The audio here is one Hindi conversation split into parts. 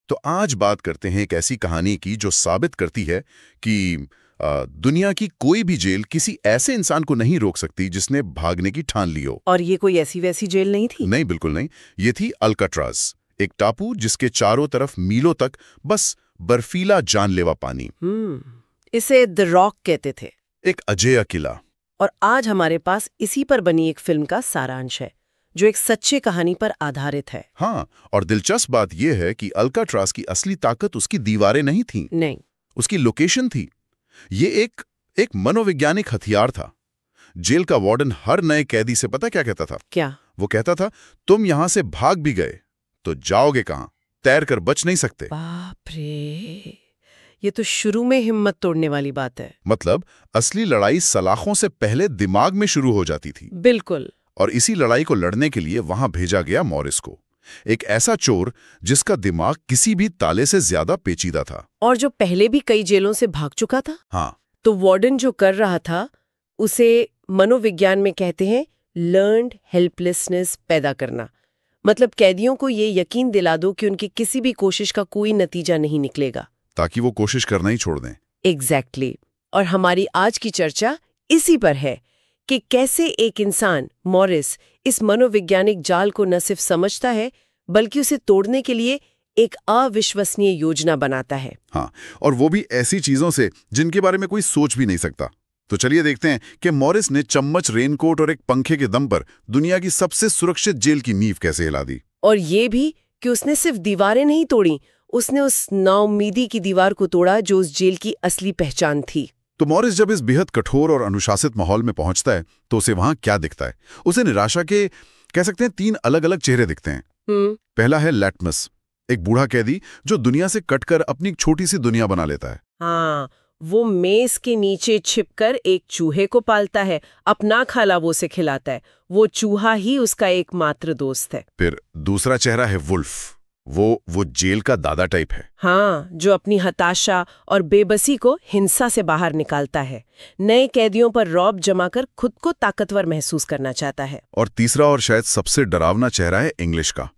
तो आज बात करते हैं एक ऐसी कहानी की जो साबित करती है कि दुनिया की कोई भी जेल किसी ऐसे इंसान को नहीं रोक सकती जिसने भागने की ठान ली हो। और ये कोई ऐसी वैसी जेल नहीं थी? नहीं, बिल्कुल नहीं। ये थी अल्काट्राज, एक टापू जिसके चारों तरफ मीलों तक बस बर्फीला जानलेवा पानी। इसे द रॉक कहते थे। एक अजेय किला। और आज हमारे पास इसी पर बनी एक फिल्म का सारांश है जो एक सच्ची कहानी पर आधारित है। हाँ, और दिलचस्प बात यह है कि अल्काट्राज की असली ताकत उसकी दीवारें नहीं थीं। नहीं, उसकी लोकेशन थी। ये एक मनोवैज्ञानिक हथियार था। जेल का वार्डन हर नए कैदी से पता क्या कहता था? क्या? वो कहता था, तुम यहां से भाग भी गए तो जाओगे कहां? तैर कर बच नहीं सकते। बाप रे, ये तो शुरू में हिम्मत तोड़ने वाली बात है। मतलब असली लड़ाई सलाखों से पहले दिमाग में शुरू हो जाती थी। बिल्कुल। और इसी लड़ाई को लड़ने के लिए वहां भेजा गया मॉरिस को, एक ऐसा चोर जिसका दिमाग किसी भी ताले से ज्यादा पेचीदा था। और जो पहले भी कई जेलों से भाग चुका था। हाँ। तो वार्डन जो कर रहा था उसे मनोविज्ञान में कहते हैं लर्न्ड हेल्पलेसनेस पैदा करना। मतलब कैदियों को ये यकीन दिला दो कि उनकी किसी भी कोशिश का कोई नतीजा नहीं निकलेगा, ताकि वो कोशिश करना ही छोड़ दें। एग्जैक्टली। और हमारी आज की चर्चा इसी पर है कि कैसे एक इंसान मॉरिस इस मनोवैज्ञानिक जाल को न सिर्फ समझता है बल्कि उसे तोड़ने के लिए एक अविश्वसनीय योजना बनाता है। हाँ, और वो भी ऐसी चीजों से जिनके बारे में कोई सोच भी नहीं सकता। तो चलिए देखते हैं कि मॉरिस ने चम्मच, रेनकोट और एक पंखे के दम पर दुनिया की सबसे सुरक्षित जेल की नींव कैसे हिला दी। और ये भी कि उसने सिर्फ दीवारें नहीं तोड़ी, उसने उस नाउम्मीदी की दीवार को तोड़ा जो उस जेल की असली पहचान थी। तो मॉरिस जब इस बेहद कठोर और अनुशासित माहौल में पहुंचता है तो उसे वहां क्या दिखता है? उसे निराशा के कह सकते हैं 3 अलग-अलग चेहरे दिखते हैं। पहला है लैटमस, एक बूढ़ा कैदी जो दुनिया से कटकर अपनी एक छोटी सी दुनिया बना लेता है। हाँ, वो मेज के नीचे छिपकर एक चूहे को पालता है, अपना खाला वो से खिलाता है। वो चूहा ही उसका एकमात्र दोस्त है। फिर दूसरा चेहरा है वुल्फ, वो जेल का दादा टाइप है। हाँ, जो अपनी हताशा और बेबसी को हिंसा से बाहर निकालता है, नए कैदियों पर रौब जमाकर खुद को ताकतवर महसूस करना चाहता है। और तीसरा और शायद सबसे डरावना चेहरा है इंग्लिश का,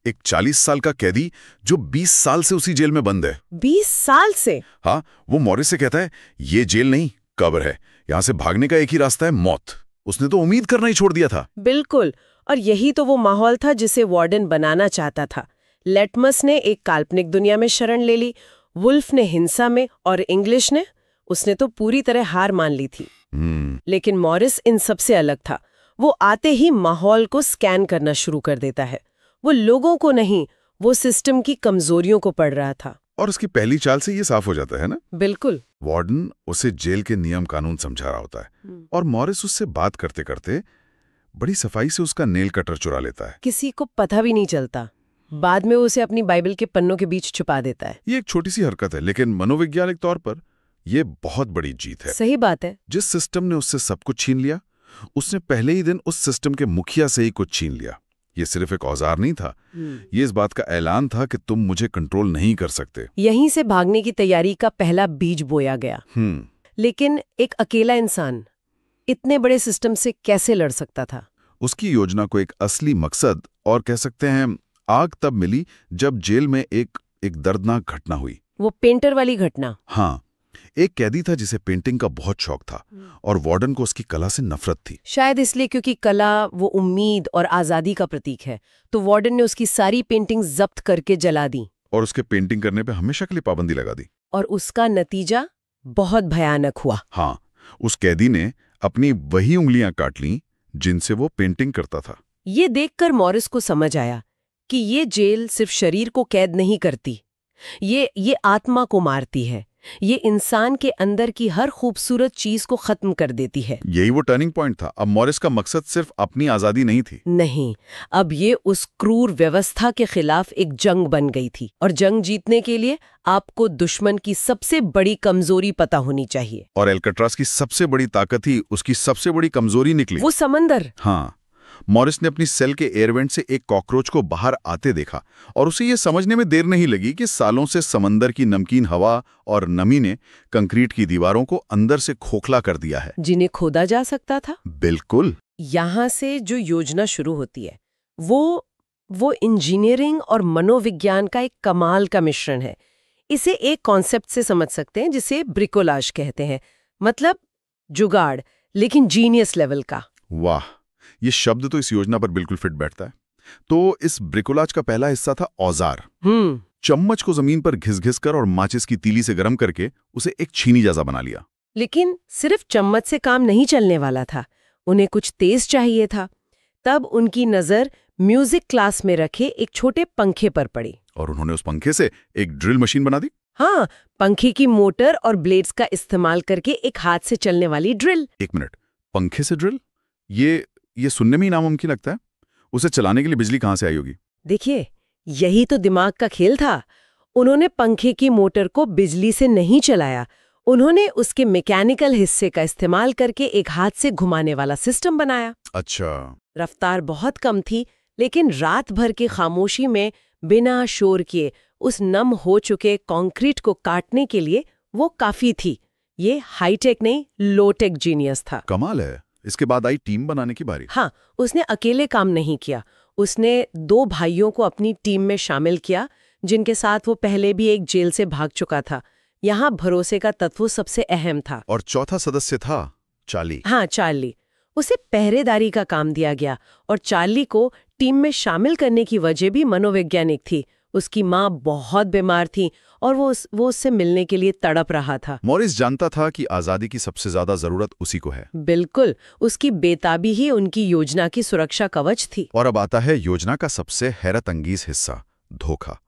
एक 40 साल का कैदी जो 20 साल से उसी जेल में बंद है। 20 साल से? हाँ, वो मॉरिस से कहता है, ये जेल नहीं कब्र है, यहां से भागने का एक ही रास्ता है, मौत। उसने तो उम्मीद करना ही छोड़ दिया था। बिल्कुल, और यही तो वो माहौल था जिसे वार्डन बनाना चाहता था। लेटमस ने एक काल्पनिक दुनिया में शरण ले ली, वुल्फ ने हिंसा में, और इंग्लिश ने उसने तो पूरी तरह हार मान ली थी। लेकिन मॉरिस इन सबसे अलग था। वो आते ही माहौल को स्कैन करना शुरू कर देता है। वो लोगों को नहीं, वो सिस्टम की कमजोरियों को पढ़ रहा था। और उसकी पहली चाल से ये साफ हो जाता है ना। बिल्कुल। वार्डन उसे जेल के नियम कानून समझा रहा होता है और मॉरिस उससे बात करते करते बड़ी सफाई से उसका नेल कटर चुरा लेता है। किसी को पता भी नहीं चलता। बाद में वो उसे अपनी बाइबल के पन्नों के बीच छुपा देता है। ये एक छोटी सी हरकत है, लेकिन मनोवैज्ञानिक तौर पर यह बहुत बड़ी जीत है। सही बात है। जिस सिस्टम ने उससे सब कुछ छीन लिया, उसने पहले ही दिन उस सिस्टम के मुखिया से ही कुछ छीन लिया। ये सिर्फ एक औजार नहीं था, ये इस बात का ऐलान था कि तुम मुझे कंट्रोल नहीं कर सकते। यहीं से भागने की तैयारी का पहला बीज बोया गया। लेकिन एक अकेला इंसान इतने बड़े सिस्टम से कैसे लड़ सकता था? उसकी योजना को एक असली मकसद और कह सकते हैं आग तब मिली जब जेल में एक दर्दनाक घटना हुई। वो पेंटर वाली घटना। हाँ, एक कैदी था जिसे पेंटिंग का बहुत शौक था और वार्डन को उसकी कला से नफरत थी। शायद इसलिए क्योंकि कला वो उम्मीद और आजादी का प्रतीक है। तो वार्डन ने उसकी सारी पेंटिंग जब्त करके जला दी और उसके पेंटिंग करने पे हमेशा के लिए पाबंदी लगा दी। और उसका नतीजा बहुत भयानक हुआ। हाँ, उस कैदी ने अपनी वही उंगलियां काट लीं जिनसे वो पेंटिंग करता था। ये देखकर मॉरिस को समझ आया कि ये जेल सिर्फ शरीर को कैद नहीं करती, ये आत्मा को मारती है। ये इंसान के अंदर की हर खूबसूरत चीज को खत्म कर देती है। यही वो टर्निंग पॉइंट था। अब मॉरिस का मकसद सिर्फ अपनी आजादी नहीं थी। नहीं, अब ये उस क्रूर व्यवस्था के खिलाफ एक जंग बन गई थी। और जंग जीतने के लिए आपको दुश्मन की सबसे बड़ी कमजोरी पता होनी चाहिए। और अल्काट्राज की सबसे बड़ी ताकत ही उसकी सबसे बड़ी कमजोरी निकली। वो समंदर। हाँ, मॉरिस ने अपनी सेल के एयरवेंट से एक कॉकरोच को बाहर आते देखा और उसे ये समझने में देर नहीं लगी कि सालों से समंदर की नमकीन हवा और नमी ने कंक्रीट की दीवारों को अंदर से खोखला कर दिया है, जिन्हें खोदा जा सकता था। बिल्कुल। यहां से जो योजना शुरू होती है वो वो इंजीनियरिंग और मनोविज्ञान का एक कमाल का मिश्रण है। इसे एक कॉन्सेप्ट से समझ सकते हैं जिसे ब्रिकोलाज कहते हैं, मतलब जुगाड़, लेकिन जीनियस लेवल का। वाह, ये शब्द तो इस योजना पर बिल्कुल फिट बैठता है। तो इस ब्रिकोलाज का पहला हिस्सा था औजार। चम्मच को जमीन पर घिस-घिस कर और माचिस की तीली से गर्म करके उसे एक छीनी जैसा बना लिया। लेकिन सिर्फ चम्मच से काम नहीं चलने वाला था, उन्हें कुछ तेज चाहिए था। तब उनकी नजर म्यूजिक क्लास में रखे एक छोटे पंखे पर पड़ी। और उन्होंने उस पंखे से एक ड्रिल मशीन बना दी। हाँ, पंखे की मोटर और ब्लेड्स का इस्तेमाल करके एक हाथ से चलने वाली ड्रिल। एक मिनट, पंखे से ड्रिल? ये सुनने में ही नामुमकिन लगता है। उसे चलाने के लिए बिजली कहाँ से आई होगी? देखिए, यही तो दिमाग का खेल था। उन्होंने पंखे की मोटर को बिजली से नहीं चलाया, उन्होंने उसके मैकेनिकल हिस्से का इस्तेमाल करके एक हाथ से घुमाने वाला सिस्टम बनाया। अच्छा। रफ्तार बहुत कम थी, लेकिन रात भर की खामोशी में बिना शोर किए उस नम हो चुके कंक्रीट को काटने के लिए वो काफी थी। ये हाईटेक नहीं, लोटेक जीनियस था। कमाल है। इसके बाद आई टीम बनाने की बारी। हाँ, उसने अकेले काम नहीं किया। उसने 2 भाइयों को अपनी टीम में शामिल किया, जिनके साथ वो पहले भी एक जेल से भाग चुका था। यहाँ भरोसे का तत्व सबसे अहम था। और चौथा सदस्य था चार्ली। हाँ, चार्ली। उसे पहरेदारी का काम दिया गया और चार्ली को टीम में शामिल करने की वजह भी मनोवैज्ञानिक थी। उसकी माँ बहुत बीमार थी और वो उससे मिलने के लिए तड़प रहा था। मॉरिस जानता था कि आजादी की सबसे ज्यादा जरूरत उसी को है। बिल्कुल, उसकी बेताबी ही उनकी योजना की सुरक्षा कवच थी। और अब आता है योजना का सबसे हैरत अंगेज हिस्सा, धोखा।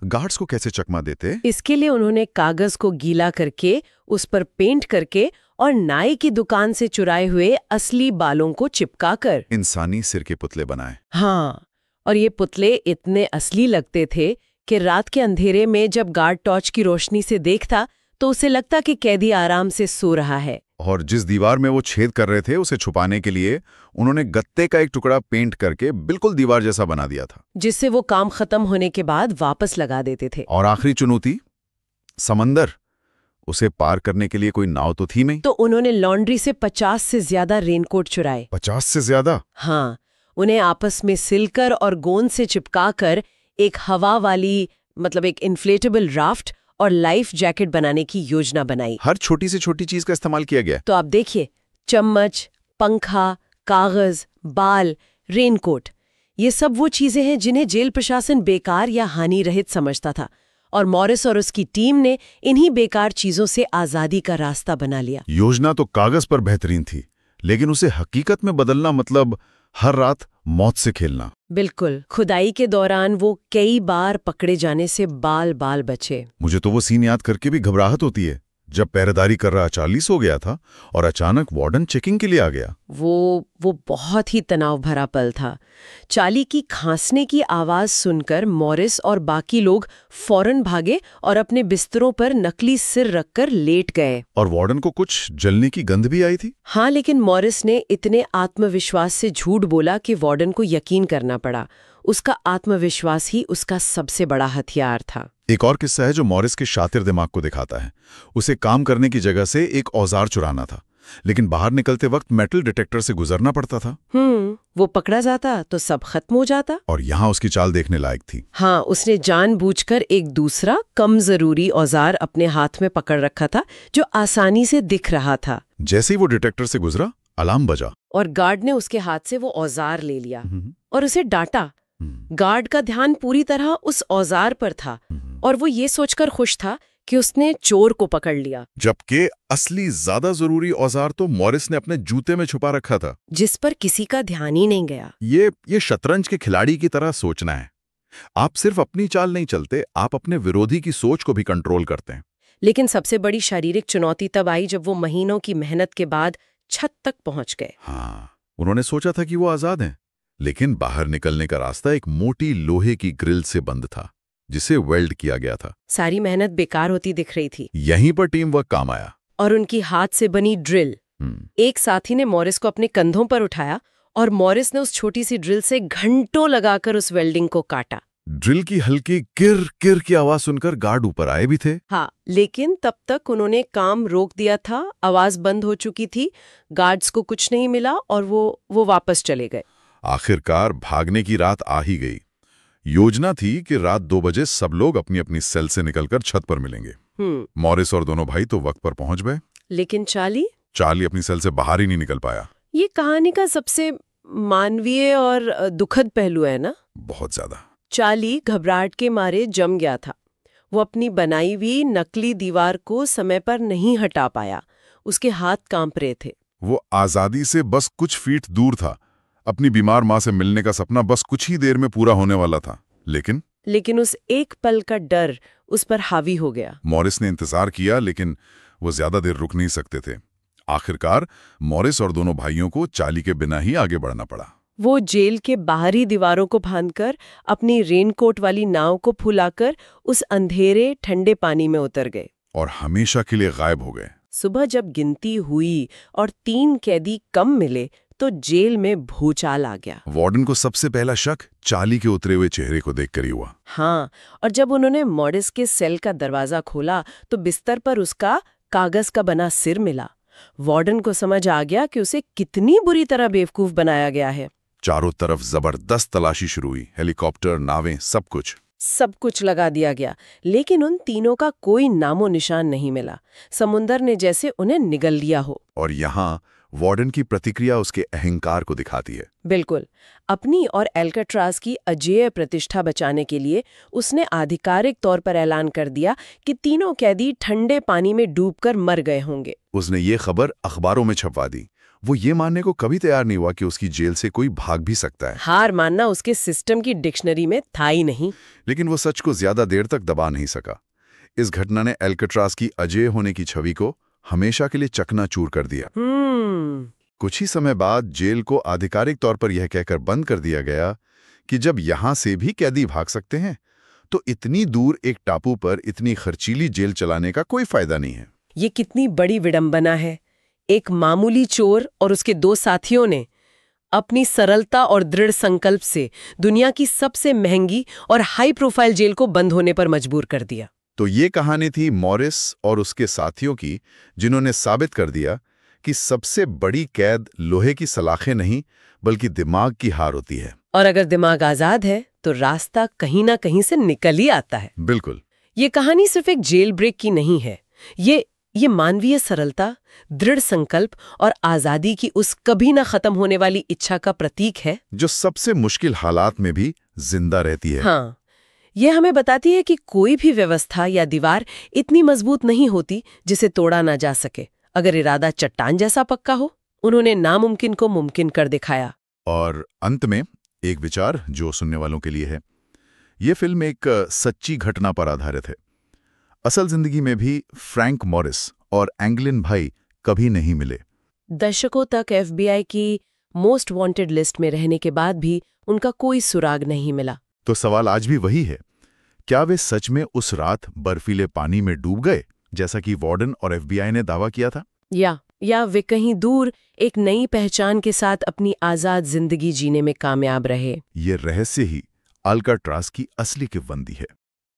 गार्ड्स को कैसे चकमा देते? इसके लिए उन्होंने कागज को गीला करके, उस पर पेंट करके और नाई की दुकान से चुराए हुए असली बालों को चिपकाकर इंसानी सिर के पुतले बनाए। हाँ, और ये पुतले इतने असली लगते थे कि रात के अंधेरे में जब गार्ड टॉर्च की रोशनी से देखता तो उसे लगता कि कैदी आराम से सो रहा है। और जिस दीवार में वो छेद कर रहे थे उसे छुपाने के लिए उन्होंने गत्ते का एक टुकड़ा पेंट करके बिल्कुल दीवार जैसा बना दिया था, जिससे वो काम खत्म होने के बाद वापस लगा देते थे। और आखिरी चुनौती, समंदर। उसे पार करने के लिए कोई नाव तो थी नहीं। तो उन्होंने लॉन्ड्री से 50 से ज्यादा रेनकोट चुराए। 50 से ज्यादा? हाँ, उन्हें आपस में सिलकर और गोंद से चिपकाकर एक हवा वाली, मतलब एक इन्फ्लेटेबल राफ्ट और लाइफ जैकेट बनाने की योजना बनाई। हर छोटी से छोटी चीज का इस्तेमाल किया गया। तो आप देखिए, चम्मच, पंखा, कागज, बाल, रेनकोट, ये सब वो चीजें हैं जिन्हें जेल प्रशासन बेकार या हानि रहित समझता था, और मॉरिस और उसकी टीम ने इन्हीं बेकार चीजों से आजादी का रास्ता बना लिया। योजना तो कागज पर बेहतरीन थी, लेकिन उसे हकीकत में बदलना मतलब हर रात मौत से खेलना। बिल्कुल, खुदाई के दौरान वो कई बार पकड़े जाने से बाल बाल बचे। मुझे तो वो सीन याद करके भी घबराहट होती है, जब पहरेदारी कर रहा 40 हो गया था और अचानक वार्डन चेकिंग के लिए आ गया। वो बहुत ही तनाव भरा पल था। चार्ली की खांसने की आवाज सुनकर मॉरिस और बाकी लोग फौरन भागे और अपने बिस्तरों पर नकली सिर रखकर लेट गए। और वार्डन को कुछ जलने की गंध भी आई थी। हाँ, लेकिन मॉरिस ने इतने आत्मविश्वास से झूठ बोला कि वार्डन को यकीन करना पड़ा। उसका आत्मविश्वास ही उसका सबसे बड़ा हथियार था। एक और किस्सा है जो मॉरिस के शातिर दिमाग को दिखाता है। उसे काम करने की जगह से एक औजार चुराना था, लेकिन बाहर निकलते वक्त मेटल डिटेक्टर से गुजरना पड़ता था। वो पकड़ा जाता तो सब खत्म हो जाता। और यहाँ उसकी चाल देखने लायक थी। हाँ, उसने जानबूझकर एक दूसरा कम जरूरी औजार अपने हाथ में पकड़ रखा था जो आसानी से दिख रहा था। जैसे ही वो डिटेक्टर से गुजरा, अलार्म बजा और गार्ड ने उसके हाथ से वो औजार ले लिया और उसे डांटा। गार्ड का ध्यान पूरी तरह उस औजार पर था और वो ये सोचकर खुश था कि उसने चोर को पकड़ लिया, जबकि असली ज्यादा जरूरी औजार तो मॉरिस ने अपने जूते में छुपा रखा था, जिस पर किसी का ध्यान ही नहीं गया। ये शतरंज के खिलाड़ी की तरह सोचना है। आप सिर्फ अपनी चाल नहीं चलते, आप अपने विरोधी की सोच को भी कंट्रोल करते हैं। लेकिन सबसे बड़ी शारीरिक चुनौती तब आई जब वो महीनों की मेहनत के बाद छत तक पहुंच गए। हाँ, उन्होंने सोचा था कि वो आजाद हैं, लेकिन बाहर निकलने का रास्ता एक मोटी लोहे की ग्रिल से बंद था, जिसे वेल्ड किया गया था। सारी मेहनत बेकार होती दिख रही थी। यहीं पर टीम वर्क काम आया। और उनकी हाथ से बनी ड्रिल। एक साथी ने मॉरिस को अपने कंधों पर उठाया और मॉरिस ने उस छोटी सी ड्रिल से घंटों लगाकर उस वेल्डिंग को काटा। ड्रिल की हल्की किर किर की आवाज सुनकर गार्ड ऊपर आए भी थे। हाँ, लेकिन तब तक उन्होंने काम रोक दिया था, आवाज बंद हो चुकी थी, गार्ड्स को कुछ नहीं मिला और वो वापस चले गए। आखिरकार भागने की रात आ ही गई। योजना थी कि रात 2 बजे सब लोग अपनी अपनी सेल से निकलकर छत पर मिलेंगे। मॉरिस और दोनों भाई तो वक्त पर पहुंच गए, लेकिन चार्ली अपनी सेल से बाहर ही नहीं निकल पाया। ये कहानी का सबसे मानवीय और दुखद पहलू है ना। बहुत ज्यादा। चार्ली घबराहट के मारे जम गया था। वो अपनी बनाई हुई नकली दीवार को समय पर नहीं हटा पाया। उसके हाथ कांप रहे थे। वो आजादी से बस कुछ फीट दूर था। अपनी बीमार माँ से मिलने का सपना बस कुछ ही देर में पूरा होने वाला था। लेकिन उस एक पल का डर उस पर हावी हो गया। मॉरिस ने इंतजार किया, लेकिन वो ज्यादा देर रुक नहीं सकते थे। आखिरकार मॉरिस और दोनों भाइयों को चार्ली के बिना ही आगे बढ़ना पड़ा। वो जेल के बाहरी दीवारों को फांदकर अपनी रेनकोट वाली नाव को फुलाकर उस अंधेरे ठंडे पानी में उतर गए और हमेशा के लिए गायब हो गए। सुबह जब गिनती हुई और 3 कैदी कम मिले तो जेल में भूचाल आ गया। वार्डन को सबसे पहला शक चार्ली के उतरे हुए चेहरे को देखकर ही हुआ। हाँ, और जब उन्होंने मॉरिस के सेल का दरवाजा खोला तो बिस्तर पर उसका कागज का बना सिर मिला। वार्डन को समझ आ गया कि उसे कितनी बुरी तरह बेवकूफ बनाया गया है। चारों तरफ जबरदस्त तलाशी शुरू हुई। हेलीकॉप्टर, नावें, सब कुछ लगा दिया गया, लेकिन उन तीनों का कोई नामो निशान नहीं मिला। समुंदर ने जैसे उन्हें निगल लिया हो। और यहाँ वार्डन की प्रतिक्रिया उसके अहंकार को दिखाती है। बिल्कुल। अपनी और एल्काट्राज की अजेय प्रतिष्ठा बचाने के लिए उसने आधिकारिक तौर पर ऐलान कर दिया कि तीनों कैदी ठंडे पानी में डूबकर मर गए होंगे। उसने ये खबर अखबारों में छपवा दी। वो ये मानने को कभी तैयार नहीं हुआ कि उसकी जेल से कोई भाग भी सकता है। हार मानना उसके सिस्टम की डिक्शनरी में था ही नहीं। लेकिन वो सच को ज्यादा देर तक दबा नहीं सका। इस घटना ने एल्काट्राज की अजेय होने की छवि को हमेशा के लिए चकनाचूर कर दिया। कुछ ही समय बाद जेल को आधिकारिक तौर पर यह कहकर बंद कर दिया गया कि जब यहां से भी कैदी भाग सकते हैं तो इतनी दूर एक टापू पर इतनी खर्चीली जेल चलाने का कोई फायदा नहीं है। ये कितनी बड़ी विडंबना है। एक मामूली चोर और उसके 2 साथियों ने अपनी सरलता और दृढ़ संकल्प से दुनिया की सबसे महंगी और हाई प्रोफाइल जेल को बंद होने पर मजबूर कर दिया। तो ये कहानी थी मॉरिस और उसके साथियों की, जिन्होंने साबित कर दिया कि सबसे बड़ी कैद लोहे की सलाखें नहीं बल्कि दिमाग की हार होती है। और अगर दिमाग आजाद है तो रास्ता कहीं ना कहीं से निकल ही आता है। बिल्कुल। ये कहानी सिर्फ एक जेल ब्रेक की नहीं है। ये मानवीय सरलता, दृढ़ संकल्प और आजादी की उस कभी ना खत्म होने वाली इच्छा का प्रतीक है, जो सबसे मुश्किल हालात में भी जिंदा रहती है। हाँ, ये हमें बताती है कि कोई भी व्यवस्था या दीवार इतनी मजबूत नहीं होती जिसे तोड़ा ना जा सके, अगर इरादा चट्टान जैसा पक्का हो। उन्होंने नामुमकिन को मुमकिन कर दिखाया। और अंत में एक विचार जो सुनने वालों के लिए है। ये फिल्म एक सच्ची घटना पर आधारित है। असल जिंदगी में भी फ्रैंक मॉरिस और एंगलिन भाई कभी नहीं मिले। दशकों तक FBI की मोस्ट वांटेड लिस्ट में रहने के बाद भी उनका कोई सुराग नहीं मिला। तो सवाल आज भी वही है, क्या वे सच में उस रात बर्फीले पानी में डूब गए जैसा कि वार्डन और FBI ने दावा किया था, या वे कहीं दूर एक नई पहचान के साथ अपनी आजाद जिंदगी जीने में कामयाब रहे? ये रहस्य ही अल्काट्राज की असली किंवदंती है।